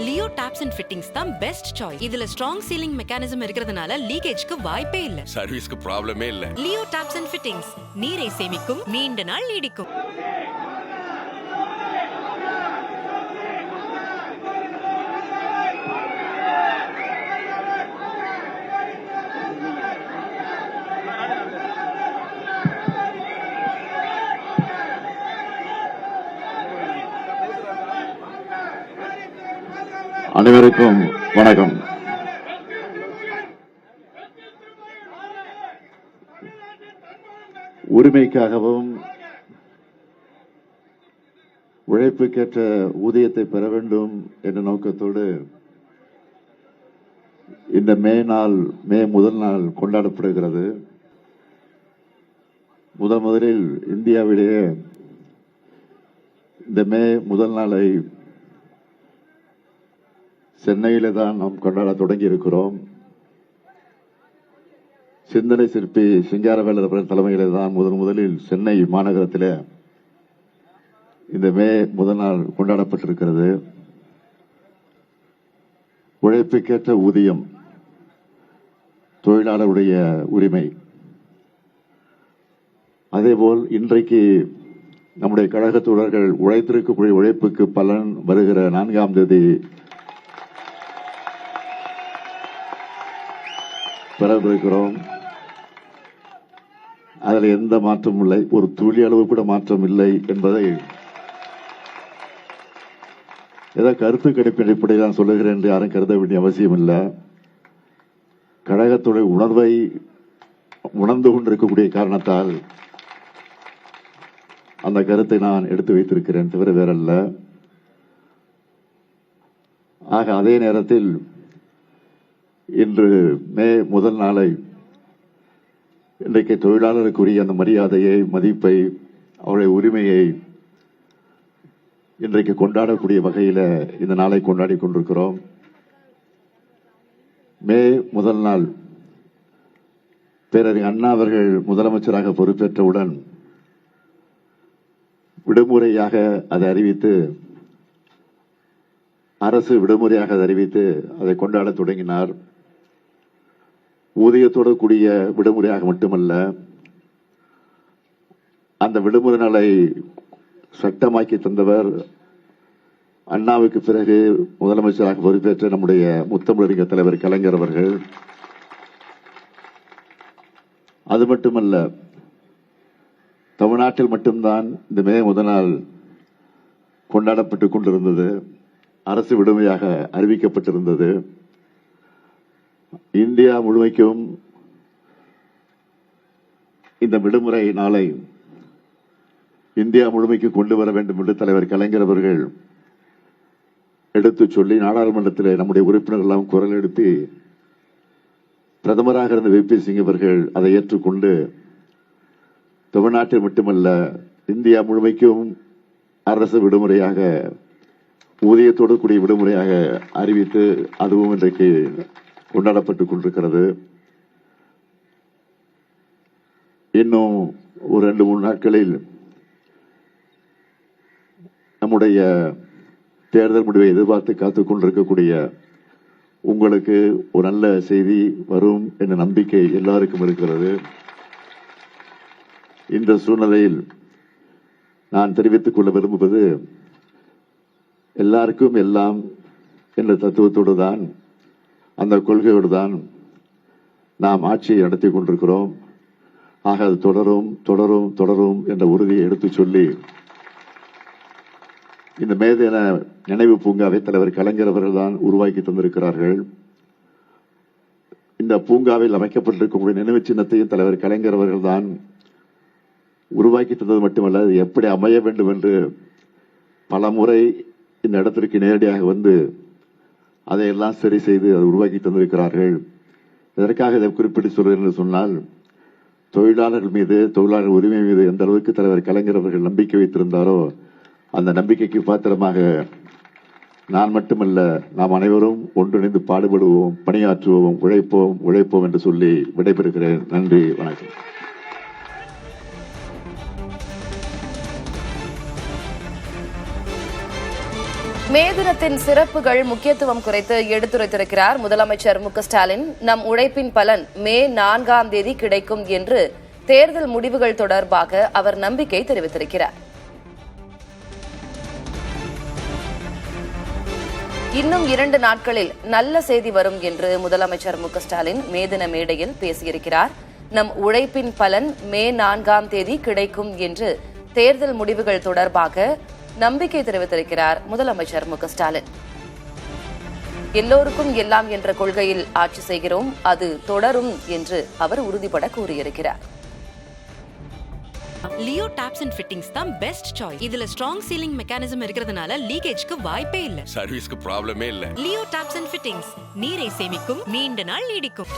Leo tops and fittings தான் best choice. இதுல strong ceiling mechanism இருக்கிறதுனால லீக்கேஜ்க்கு வாய்ப்பே இல்ல. சர்வீஸ்க்கு ப்ராப்ளமே இல்ல. லியோ டாப்ஸ் அண்ட் ஃபிட்டிங்ஸ் நீரை சேமிக்கும், நீண்ட நாள் நீடிக்கும். அனைவருக்கும் வணக்கம். உரிமைக்காகவும் உழைப்புக்கேற்ற ஊதியத்தை பெற வேண்டும் என்ற நோக்கத்தோடு இந்த மே முதல் நாள் கொண்டாடப்படுகிறது. முதலில் இந்தியாவிலேயே இந்த மே முதல் நாளை சென்னையில தான் நாம் கொண்டாட தொடங்கி இருக்கிறோம். சிந்தனை சிற்பி சிங்காரவேலர் அவர்கள் தலைமையில தான் முதலில் சென்னை மாநகரத்தில் இந்த மே முதல் நாள் கொண்டாடப்பட்டிருக்கிறது. உழைப்புக்கேற்ற ஊதியம் தொழிலாளருடைய உரிமை. அதேபோல் இன்றைக்கு நம்முடைய கழக தோழர்கள் உழைத்திருக்கக்கூடிய உழைப்புக்கு பலன் வருகிற 4ஆம் தேதி பெறவிருக்கிறோம். அதில் எந்த மாற்றமும் இல்லை, ஒரு துளி அளவு கூட மாற்றம் இல்லை என்பதை ஏதோ கருத்து கணிப்பின் அடிப்படையில் நான் சொல்லுகிறேன் என்று யாரும் கருத வேண்டிய அவசியம் இல்லை. கழகத்துடைய உணர்வை உணர்ந்து கொண்டிருக்கக்கூடிய காரணத்தால் அந்த கருத்தை நான் எடுத்து வைத்திருக்கிறேன், தவிர வேறல்ல. ஆக அதே நேரத்தில் இன்று மே முதல் நாளை இன்றைக்கு தொழிலாளருக்குரிய அந்த மரியாதையை, மதிப்பை, அவருடைய உரிமையை இன்றைக்கு கொண்டாடக்கூடிய வகையில் இந்த நாளை கொண்டாடி கொண்டிருக்கிறோம். மே முதல் நாள் பேரறிஞர் அண்ணா அவர்கள் முதலமைச்சராக பொறுப்பேற்றவுடன் விடுமுறையாக அதை அறிவித்து, அரசு விடுமுறையாக அதை அறிவித்து அதை கொண்டாட தொடங்கினார். ஊதியத்தோடு கூடிய விடுமுறையாக மட்டுமல்ல, அந்த விடுமுறை நாளை சட்டமாக்கி தந்தவர் அண்ணாவுக்கு பிறகு முதலமைச்சராக பொறுப்பேற்ற நம்முடைய முத்தமிழறிஞர் தலைவர் கலைஞர் அவர்கள். அது மட்டுமல்ல, தமிழ்நாட்டில் மட்டும்தான் இந்த மே முதல் நாள் கொண்டாடப்பட்டுக் கொண்டிருந்தது, அரசு விடுமுறையாக அறிவிக்கப்பட்டிருந்தது. இந்தியா முழுமைக்கும் இந்த விடுமுறை நாளை இந்தியா முழுமைக்கு கொண்டு வர வேண்டும் என்று தலைவர் கலைஞர் அவர்கள் எடுத்துச் சொல்லி நாடாளுமன்றத்தில் நம்முடைய உறுப்பினர்கள் எல்லாம் குரல் எழுப்பி பிரதமராக இருந்த VP சிங் அவர்கள் அதை ஏற்றுக்கொண்டு தமிழ்நாட்டில் மட்டுமல்ல இந்தியா முழுமைக்கும் அரசு விடுமுறையாக, ஊதியத்தோடு கூடிய விடுமுறையாக அறிவித்து அதுவும் இன்றைக்கு கொண்டாடப்பட்டுக் கொண்டிருக்கிறது. இன்னும் ஒரு 2-3 நாட்களில் நம்முடைய தேர்தல் முடிவை எதிர்பார்த்து காத்துக் கொண்டிருக்கக்கூடிய உங்களுக்கு ஒரு நல்ல செய்தி வரும் என்ற நம்பிக்கை எல்லாருக்கும் இருக்கிறது. இந்த சூழ்நிலையில் நான் தெரிவித்துக் கொள்ள விரும்புவது, எல்லாருக்கும் எல்லாம் என்ற தத்துவத்தோடு தான், அந்த கொள்கையோடு தான் நாம் ஆட்சியை நடத்தி கொண்டிருக்கிறோம். ஆக அது தொடரும் தொடரும் தொடரும் என்ற உறுதியை எடுத்துச் சொல்லி இந்த மேதின நினைவு பூங்காவை தலைவர் கலைஞர் அவர்கள் தான் உருவாக்கி தந்திருக்கிறார்கள். இந்த பூங்காவில் அமைக்கப்பட்டிருக்கக்கூடிய நினைவு சின்னத்தையும் தலைவர் கலைஞர் அவர்கள் தான் உருவாக்கி தந்தது மட்டுமல்ல, அது எப்படி அமைய வேண்டும் என்று பல முறை இந்த இடத்திற்கு நேரடியாக வந்து அதையெல்லாம் சரி செய்து அதை உருவாக்கி தந்திருக்கிறார்கள். இதற்காக இதை குறிப்பிட்டு சொல்கிறேன் என்று சொன்னால், தொழிலாளர்கள் மீது, தொழிலாளர் உரிமை மீது எந்த அளவுக்கு தலைவர் கலைஞர் அவர்கள் நம்பிக்கை வைத்திருந்தாரோ அந்த நம்பிக்கைக்கு பாத்திரமாக நான் மட்டுமல்ல, நாம் அனைவரும் ஒன்றிணைந்து பாடுபடுவோம், பணியாற்றுவோம், உழைப்போம் என்று சொல்லி விடைபெறுகிறேன். நன்றி, வணக்கம். மே தினத்தின் சிறப்புகள் முக்கியத்துவம் குறித்து எடுத்துரைத்திருக்கிறார் முதலமைச்சர் மு க ஸ்டாலின். நம் உழைப்பின் பலன் மே 4ஆம் தேதி கிடைக்கும் என்று தேர்தல் முடிவுகள் தொடர்பாக அவர் நம்பிக்கை தெரிவித்திருக்கிறார். இன்னும் 2 நாட்களில் நல்ல செய்தி வரும் என்று முதலமைச்சர் மு க ஸ்டாலின் மே தின மேடையில் பேசியிருக்கிறார். நம் உழைப்பின் பலன் மே 4ஆம் தேதி கிடைக்கும் என்று தேர்தல் முடிவுகள் தொடர்பாக நம்பிக்கை தெரிவித்திருக்கிறார் முதலமைச்சர் மு க ஸ்டாலின். எல்லோருக்கும் எல்லாம் என்ற கொள்கையில் ஆட்சி செய்கிறோம், அது தொடரும் என்று அவர் உறுதிபட கூறியிருக்கிறார். லியோ டாப்ஸ் அண்ட் ஃபிட்டிங்ஸ் தான் பெஸ்ட் சாய்ஸ். இதுல ஸ்ட்ராங் சீலிங் மெக்கானிசம் இருக்கிறதுனால லீக்கேஜ்க்கு வாய்ப்பே இல்ல. சர்வீஸ்க்கு ப்ராப்ளமே இல்ல. லியோ டாப்ஸ் அண்ட் ஃபிட்டிங்ஸ் நீரை சேமிக்கும், நீண்ட நாள் நீடிக்கும்.